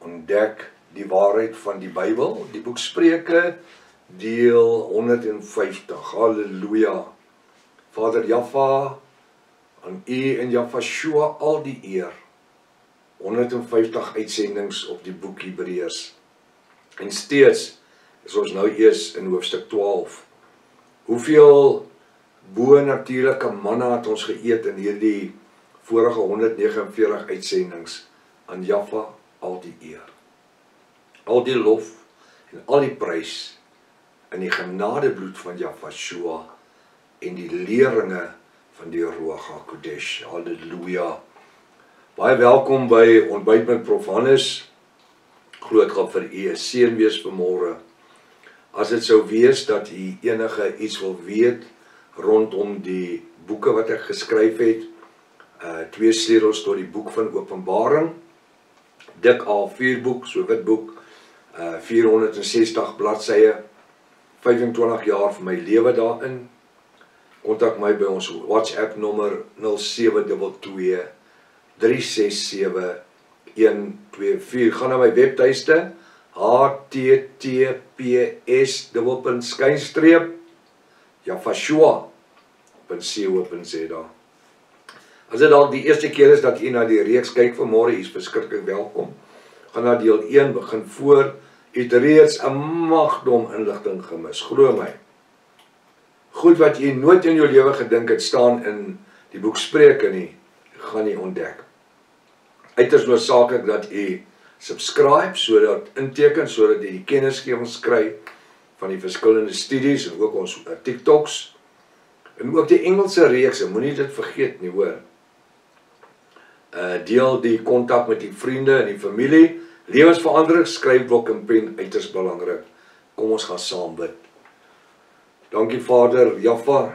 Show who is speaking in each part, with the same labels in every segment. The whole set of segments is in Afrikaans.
Speaker 1: ontdek die waarheid van die Bybel, die boek Spreuke, deel 150. Halleluja. Vader Jaffa, aan U en Jafashua al die eer. 150 uitsendings op die boek Hebreërs. En steeds is ons nou eers in hoofstuk 12. Hoeveel bo-natuurlike manna het ons geëet in hierdie vorige 149 uitsendings? Aan Jaffa al die eer. Al die lof en al die prys in die genadebloed van Jafashua en die leringe van die Ruach HaKodesh. Halleluja. Baie welkom by Ontbyt met Prof Hannes. Glo ek gaan vir u 'n seën wees vanmôre. As dit sou wees dat u enige iets wil weet rondom die boeke wat ek geskryf het, 2 sleutels tot die boek van Openbaring, dik A4 boek, so wit boek, 460 bladsye, 25 jaar van my lewe daarin. Kontak my by ons WhatsApp nommer 0722 367 124. Gaan na my webtuiste https://jafashua.co.za. As dit dalk die eerste keer is dat u na die reeks kyk vanmôre, u is verskriklik welkom. Gaan na deel 1, begin voor. U het reeds 'n magdom inligting gemis, glo my. Goed wat u nooit in jou lewe gedink het staan in die boek Spreuke nie, gaan u ontdek. Uiters noodsaaklik dat u subscribe, sodat inteken, sodat u die kennisgewings kry van die verskillende studies en ook ons TikToks en ook die Engelse reekse, moenie dit vergeet nie, hoor. Deel die kontak met die vriende en die familie. Lewensverandering, skryfblok en pen, uiters belangrik. Kom ons gaan saam bid. Dankie Vader Jaffa.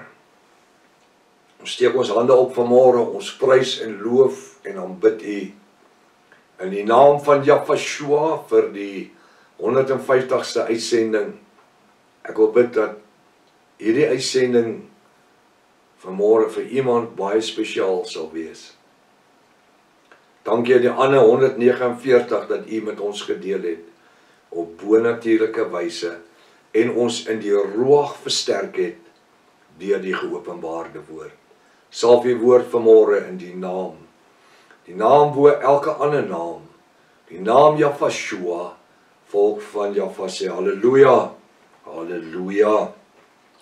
Speaker 1: Ons steek ons hande op vanmôre, ons prys en loof en aanbid U. In die naam van Jafashua vir die 150ste uitsending. Ek wil bid dat hierdie uitsending vanmôre vir iemand baie spesiaal sal wees. Dankie aan die ander 149 dat U met ons gedeel het op bo-natuurlike wyse en ons in die Ruach versterk het deur die geopenbaarde woord. Salf U woord vanmôre in die naam bo elke ander naam, die naam Jafashua, volk van Jaffa sê halleluja, halleluja,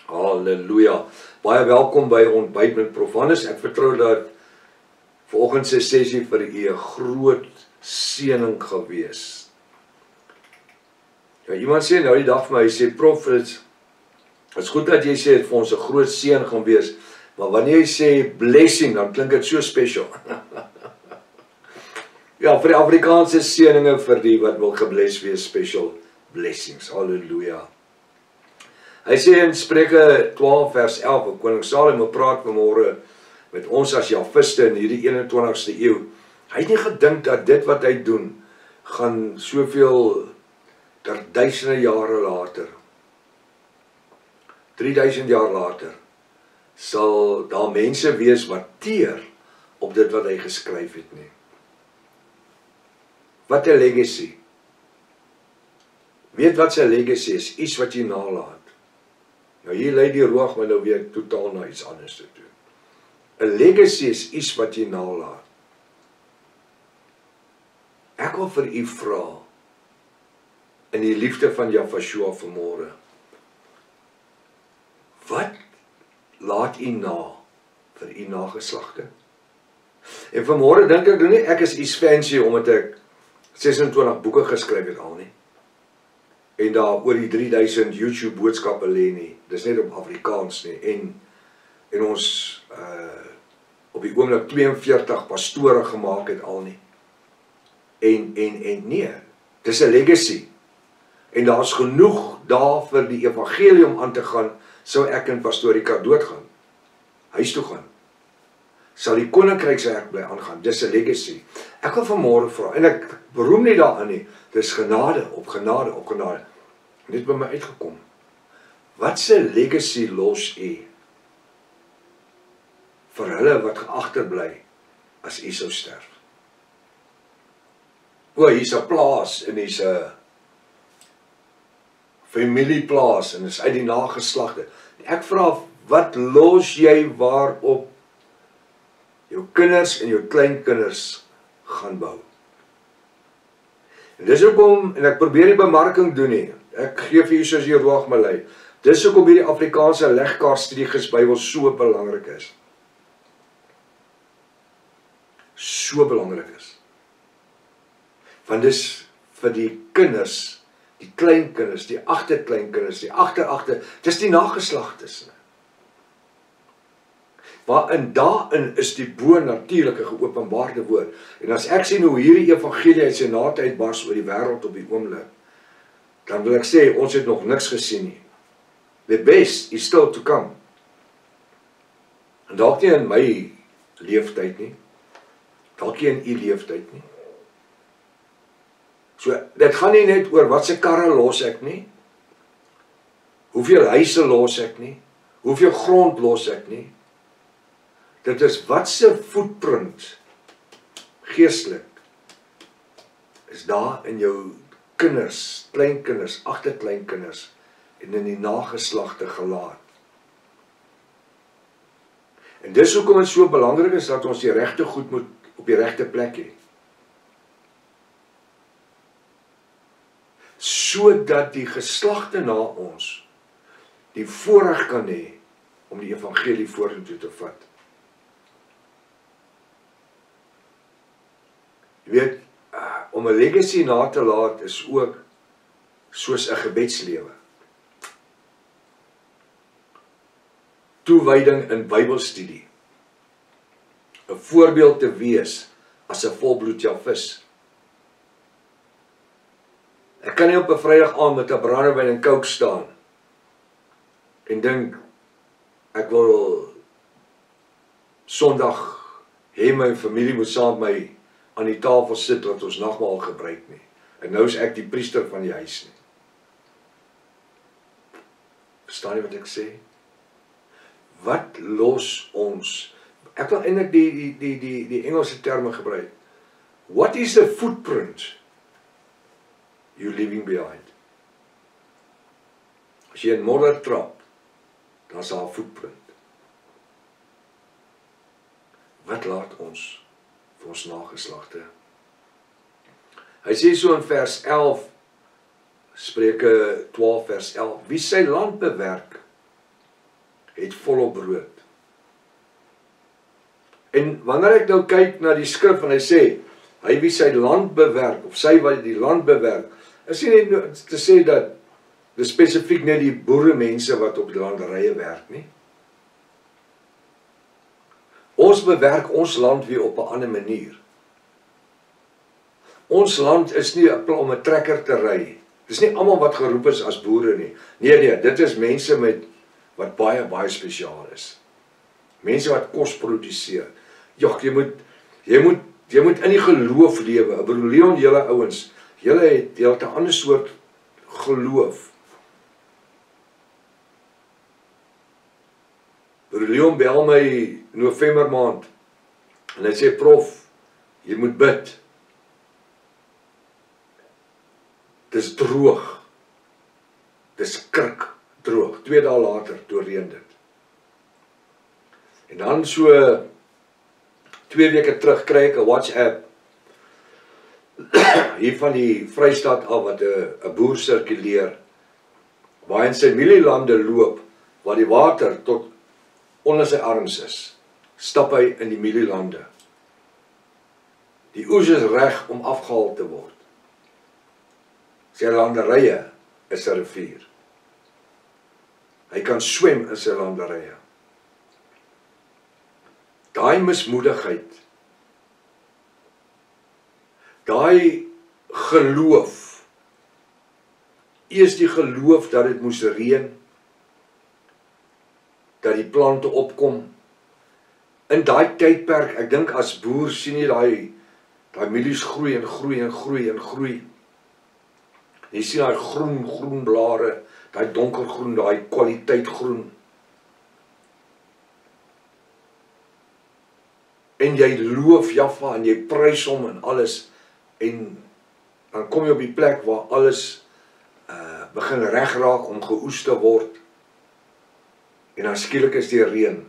Speaker 1: halleluja. Baie welkom by Ontbyt met Prof Hannes. Ek vertrou dat vanoggend se sessie vir u 'n groot seëning gewees. Ja, iemand sê nou die dag vir my, hy sê Prof, dit is goed dat jy sê dit vir ons 'n groot seën gaan wees, maar wanneer jy sê blessing, dan klink dit so special. Ja, vir die Afrikaanse seëninge vir die wat wil gebless wees, special blessings. Halleluja. Hy sê in Spreuke 12 vers 11, koning Salomo praat vanmôre met ons as Jafiste in hierdie 21ste eeu. Hy het nie gedink dat dit wat hy doen, gaan soveel duisende jare later, 3000 jaar later, sal daar mense wees wat teer op dit wat hy geskryf het nie. Wat 'n legacy. Weet wat sy legacy is, iets wat jy nalaat. Nou hier lei die Ruach maar nou weer totaal na iets anders te doen. 'n legacy is iets wat jy nalaat. Ek wil vir u vra, in die liefde van Jafashua vanmôre, wat laat u na vir u nageslagte? En vanmôre dink ek nie, ek is iets fancy omdat ek 26 boeke geskryf het al nie. En daar oor die 3000 YouTube boodskappe lê nie. Dis net op Afrikaans nie. En ons op die oomblik 42 pastore gemaak het al nie. En nee, dis 'n legacy. En daar's genoeg daar vir die evangelium aan te gaan, sou ek in Pastorika doodgaan. Huis toe gaan. Sal die koninkrykswerk bly aangaan. Dis 'n legacy. Ek wil vanmôre vra, en ek beroem nie daaraan nie, dis genade op genade op genade. Dit by my uitgekom. Wat se legacy los u vir hulle wat geagterbly as u sou sterf? O, hier's 'n plaas en hier's 'n familieplaas en is uit die nageslagte. Ek vra, wat los jy waarop jou kinders en jou kleinkinders gaan bou? En dis hoekom, en ek probeer die bemarking doen nie, ek gee vir julle soos die roog my lei, dis hoekom hierdie Afrikaanse legkaartstudies Bybel so belangrik is. So belangrik is. Want dis vir die kinders, die kleinkinders, die agterkleinkinders, die agter, dis die nageslagtes. Waarin daarin is die bo-natuurlike geopenbaarde woord. En as ek sien hoe hierdie evangelie uit sy naad uitbars oor die wêreld op die oomblik, dan wil ek sê, ons het nog niks gesien nie. The best is still to come. En dalk nie in my leeftyd nie, dalk nie in u leeftyd nie. So, dit gaan nie net oor wat se karre los ek nie, hoeveel huise los ek nie, hoeveel grond los ek nie. Dit is wat se footprint, geestelik, is daar in jou kinders, kleinkinders, agterkleinkinders, en in die nageslagte gelaat. En dis hoekom dit so belangrik is, dat ons die regte goed moet op die regte plek hê. Sodat die geslagte na ons die voorreg kan hê om die evangelie vorentoe te vat. Jy weet, om 'n legacy na te laat is ook soos 'n gebedslewe. Toewyding in Bybelstudie. 'n Voorbeeld te wees as 'n volbloed Javis. Ek kan nie op 'n Vrydag aand met 'n brandewyn en Coke staan en dink ek wil Sondag hê my familie moet saam met my aan die tafel sit wat ons nagmaal gebruik nie. En nou is ek die priester van die huis nie. Verstaan jy wat ek sê? Wat los ons? Ek wil eintlik die Engelse terme gebruik. What is the footprint you leaving behind? As jy in modder trap, dan is daar 'n footprint. Wat laat ons vir ons nageslagte? Hy sê so in vers 11, Spreuke 12 vers 11, wie sy land bewerk, het volop brood. En wanneer ek nou kyk na die skrif en hy sê, hy wie sy land bewerk, of sy wat die land bewerk, is nie net te sê dat dis spesifiek net die boere mense wat op die landerye werk nie. Ons bewerk ons land weer op 'n ander manier. Ons land is nie 'n plan om 'n trekker te ry. Dis nie almal wat geroep is as boere nie. Nee, dit is mense wat baie spesiaal is. Mense wat kos produseer. Jog, jy moet in die geloof lewe. Broer Leon, julle ouens, julle het 'n ander soort geloof. Broer Leon bel my November maand en hy sê, prof, jy moet bid. Dis droog. Dis krik droog. 2 dae later doorreën dit. En dan so 2 weke terug kry ek 'n WhatsApp hier van die Vrystaat af wat 'n boer sirkuleer waar hy in sy mielielande loop waar die water tot onder sy arms is. Stap hy in die mielielande. Die oes is reg om afgehaal te word. Sy landerye is 'n rivier. Hy kan swem in sy landerye. Daai mismoedigheid, daai geloof, eers die geloof dat dit moes reën, dat die plante opkom. In daai tydperk, ek dink as boer sien jy daai mielies groei en groei en groei en groei. Jy sien daai groen blare, daai donkergroen, daai kwaliteit groen. En jy loof Jaffa en jy prys hom en alles. En dan kom jy op die plek waar alles begin reg raak om geoes te word. En dan skielik is die reën.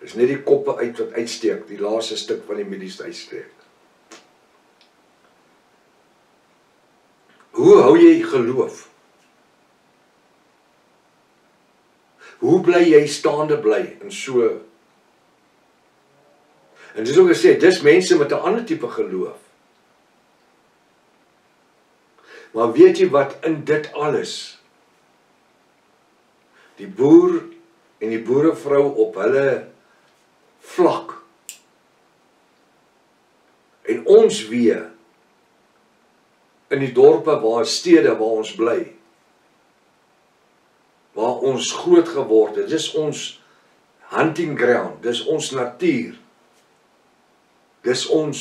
Speaker 1: Dis net die koppe uit wat uitsteek, die laaste stuk van die mielies uitsteek. Hoe hou jy geloof? Hoe bly jy staande bly in so? En dis ook gesê, dis mense met 'n ander tipe geloof. Maar weet jy wat in dit alles? Die boer en die boerevrou op hulle vlak. En ons weer in die dorpe waar stede waar ons bly. Waar ons groot geword het. Dis ons hunting ground, dis ons natuur. Dis ons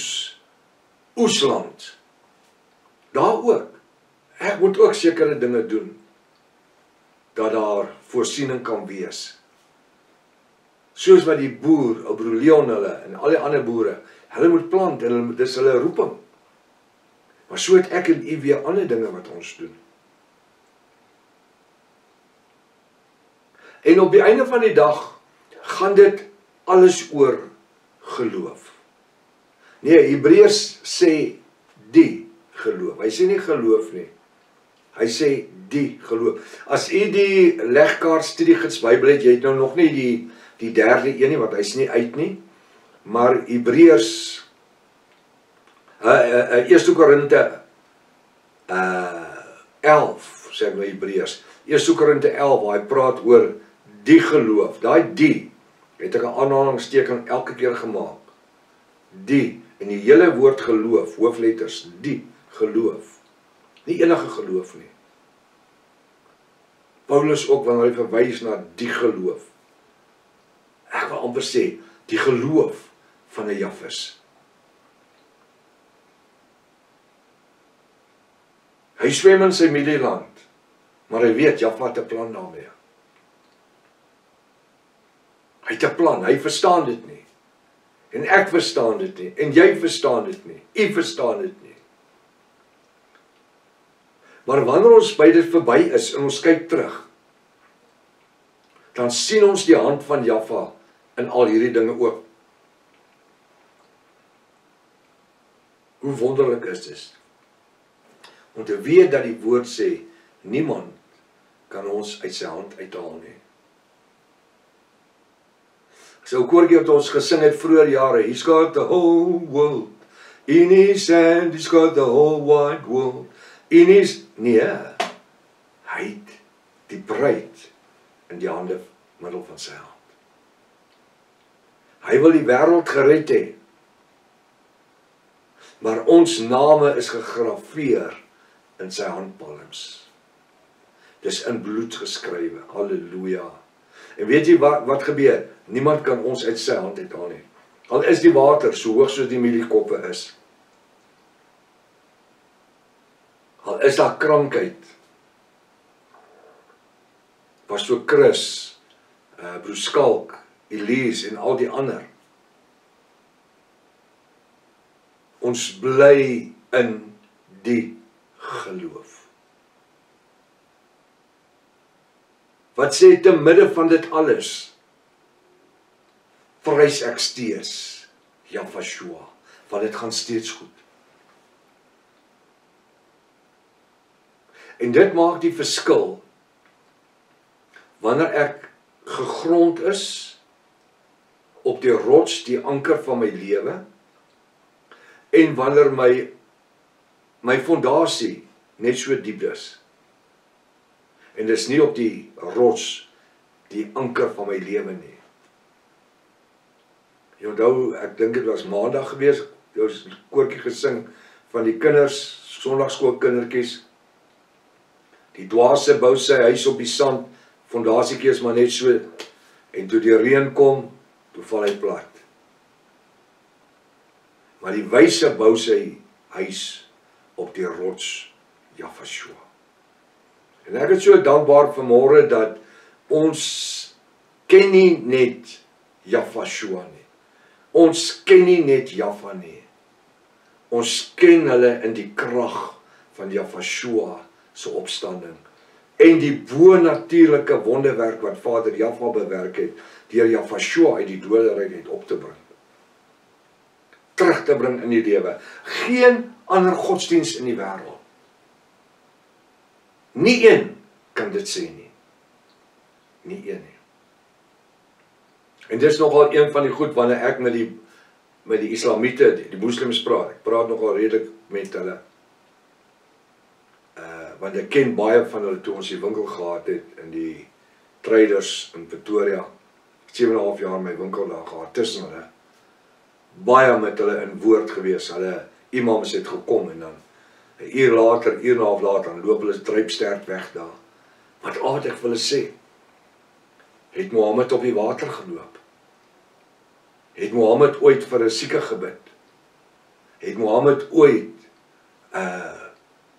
Speaker 1: oesland. Daar ook. Ek moet ook sekere dinge doen, dat daar voorsiening kan wees. Soos wat die boer, ou broer Leon hulle, en al die ander boere, hulle moet plant, en dis hulle roeping. Maar so het ek en u weer ander dinge wat ons doen. En op die einde van die dag, gaan dit alles oor geloof. Nee, Hebreërs sê die geloof. Hy sê nie geloof nie. Hy sê die geloof. As u die legkaart studiegids Bybel het, jy het nou nog nie die derde een nie, want hy's nie uit nie. Maar Hebreërs 1 Korinte 11, sê nou Hebreërs. 1 Korinte 11 waar hy praat oor die geloof. Daai die het ek 'n aanhalingsteken elke keer gemaak. Die en die hele woord geloof, hoofletters, die geloof. Nie enige geloof nie. Paulus ook wanneer hy verwys na die geloof. Ek wil amper sê, die geloof van 'n Jafis. Hy swem in sy mielieland, maar hy weet, Jaffa het 'n plan daarmee. Hy het 'n plan, hy verstaan dit nie. En ek verstaan dit nie, en jy verstaan dit nie, u verstaan dit nie. Maar wanneer ons by dit verby is en ons kyk terug, dan sien ons die hand van Jaffa in al hierdie dinge ook. Hoe wonderlik is dit? Om te weet dat die woord sê, niemand kan ons uit sy hand uithaal nie. So 'n koortjie wat ons gesing het vroeër jare, he's got the whole world in his hand, he's got the whole wide world in his... Nee, hy het die bruid in die hande middel van sy hand. Hy wil die wêreld gered hê. Maar ons name is gegraveer in sy handpalms. Dis in bloed geskrywe. Halleluja. En weet jy wat gebeur? Niemand kan ons uit sy hand uithaal nie. Al is die water so hoog soos die mieliekoppe is. Al is daar krankheid. Was so Chris, broer Skalk, Elise en al die ander. Ons bly in die geloof. Wat sê te midde van dit alles? Prys ek steeds Jafashua, want dit gaan steeds goed. En dit maak die verskil wanneer ek gegrond is op die rots, die anker van my lewe, en wanneer my fondasie net so diep is. En dis nie op die rots, die anker van my lewe nie. Jy onthou, ek dink dit was maandag gewees, jy het 'n koortjie gesing van die kinders, sondagskoolkindertjies. Die dwaase bou sy huis op die sand, fondasiekie is maar net so, en toe die reën kom, toe val hy plat. Maar die wyse bou sy huis op die rots Jafashua. En ek is so dankbaar vanmôre dat ons ken nie net Jafashua nie. Ons ken nie net Jaffa nie. Ons ken hulle in die krag van Jahshua se opstanding en die bonatuurlike wonderwerk wat Vader Jahwe bewerk het, deur Jahshua uit die doderyk uit op te bring. Terug te bring in die lewe. Geen ander godsdiens in die wêreld. Nie een kan dit sê nie. Nie een nie. En dis nogal een van die goed wanneer ek met die Islamiete, die moslims praat. Ek praat nogal redelik met hulle. Want ek ken baie van hulle toe ons die winkel gehad het in die Traders in Pretoria. 7,5 jaar my winkel daar gehad tussen hulle. Baie met hulle in woord gewees. Hulle imams het gekom en dan 'n uur later, 1 uur en 'n half later, dan loop hulle druipsterk weg daar. Wat al wat ek vir hulle sê, het Mohammed op die water geloop? Het Mohammed ooit vir 'n sieke gebid? Het Mohammed ooit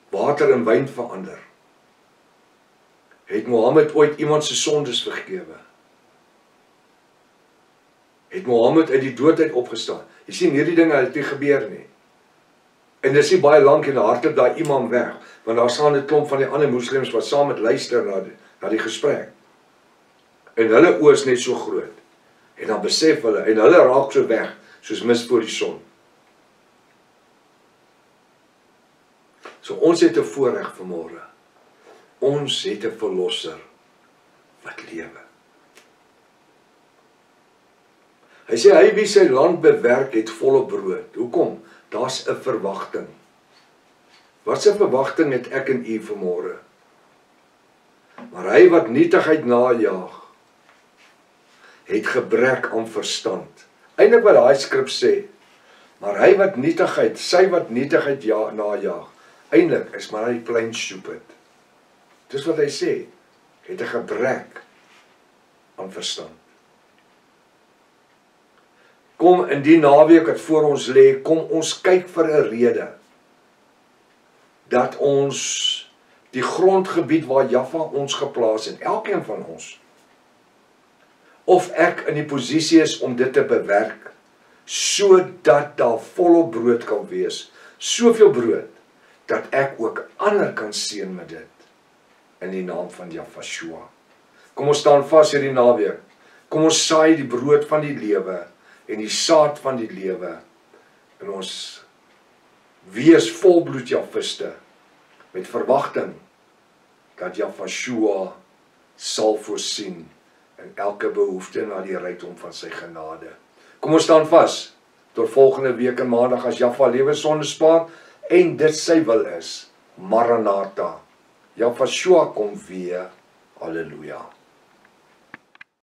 Speaker 1: water in wyn verander? Het Mohammed ooit iemand se sondes vergewe? Het Mohammed uit die dood uit opgestaan? Jy sien, hierdie dinge het nie gebeur nie. En dis nie baie lank en hardloop daai imam weg, want daar staan 'n klomp van die ander moslems wat saam met luister na die gesprek. En hulle oë is net so groot. En dan besef hulle, en hulle raak so weg, soos mis voor die son. So ons het 'n voorreg vanmôre. Ons het 'n verlosser wat lewe. Hy sê, hy wie sy land bewerk het volle brood. Hoekom? Daar's 'n verwagting. Wat 'n verwagting het ek en u vanmôre? Maar hy wat nietigheid najaag, het gebrek aan verstand. Eintlik wat daai skrif sê, maar hy wat nietigheid, sy wat nietigheid najaag, eintlik is maar hy klein stupid. Dis wat hy sê, het 'n gebrek aan verstand. Kom in die naweek wat voor ons lê, kom ons kyk vir 'n rede dat ons die grondgebied waar Jahwe ons geplaas het, elkeen van ons, of ek in die posisie is om dit te bewerk, sodat daar volop brood kan wees, soveel brood, dat ek ook ander kan seën met dit, in die naam van Jahshua. Kom ons staan vas hierdie naweek, kom ons saai die brood van die lewe, en die saad van die lewe, en ons wees volbloed Jahwiste, met verwagting, dat Jahshua sal voorsien, in elke behoefte na die rykdom van sy genade. Kom ons staan vas, tot volgende week en maandag, as Jahwe lewe sonder spaar, en dit sy wil is, Maranatha, Jahshua kom weer, halleluja.